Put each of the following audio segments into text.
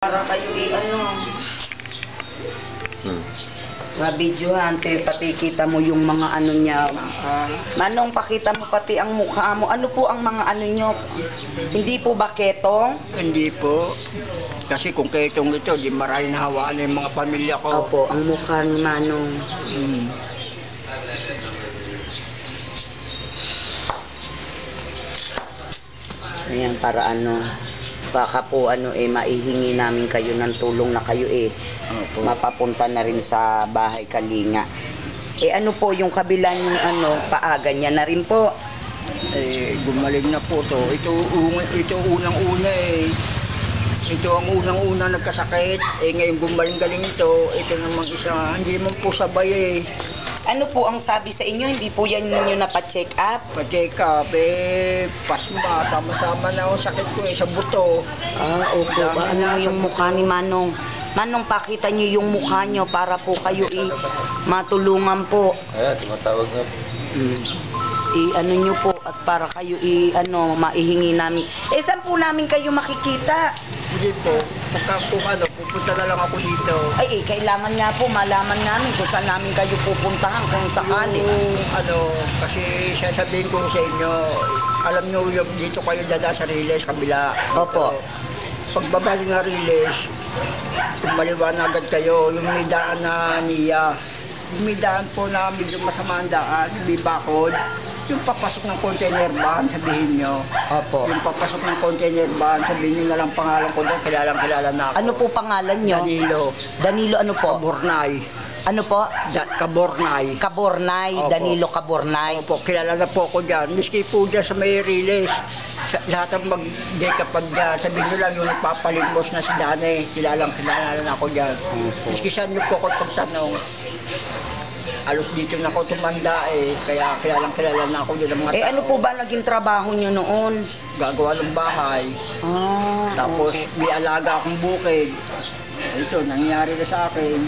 Para kayo ma-videohan, pati kita mo yung mga ano niya. Manong, pakita mo pati ang mukha mo. Ano po ang mga ano nyo? Hindi po ba ketong? Hindi po. Kasi kung ketong ito, di maraming hawaan yung mga pamilya ko. Opo, ang mukha ni Manong. Ayan, para ano, baka po maihingi namin kayo ng tulong na kayo Opo. mapapunta na rin sa bahay Kalinga. Ano po yung kabila yung paaga niya na rin po? Gumaling na po to. Ito unang-una Ito ang unang-una nagkasakit. Ngayon gumaling-galing ito. Ito namang isa, hindi naman po sabay Ano po ang sabi sa inyo? Hindi po yan ninyo napacheck up? Pa-check up, pasma, sama-sama na ang sakit ko sa buto. Opo. Ano yung mukha ni Manong? Manong, pakita niyo yung mukha niyo para po kayo matulungan po. Ayan, tumatawag na po. Ano niyo po at para kayo maihingi namin. Saan po namin kayo makikita? Hindi po. Pupunta na lang ako dito. Kailangan nga po malaman namin kung saan namin kayo pupuntahan kung sakali. Kasi sasabihin ko sa inyo, alam nyo dito kayo dada sa Riles, kabila. Opo. Pagbaba ng Riles, maliwanag agad kayo, yung may daan na niya. Yung may daan po na medyo masama ang daan, may bakod. Yung papasok ng container van, sabihin nyo. Opo. Yung papasok ng container van, sabihin nyo na lang pangalan ko doon, kilala na ako. Ano po pangalan nyo? Danilo. Danilo ano po? Kabornay. Ano po? Kabornay. Kabornay. Opo. Danilo Kabornay. Opo, kilala na po ako dyan. Miski po dyan sa may Riles, lahat ang mag-dekapag dyan, sabihin nyo lang yung nagpapalimos na si Dane, kilala na ako dyan. Miski saan nyo po ako pagtanong. Alos dito na ako tumanda kaya kilala na ako dyan ng mga tao. Ano po ba naging trabaho nyo noon? Gagawa ng bahay. Tapos may alaga akong bukid. Ito, nangyari na sa akin.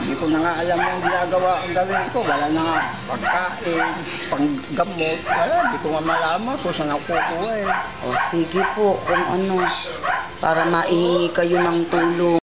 Hindi ko na nga alam yung ginagawa ang gawin ko. Wala na nga pagkain, panggamot. Hindi ko nga malaman kung saan ako kukuha Sige po, kung para maihingi kayo ng tulong.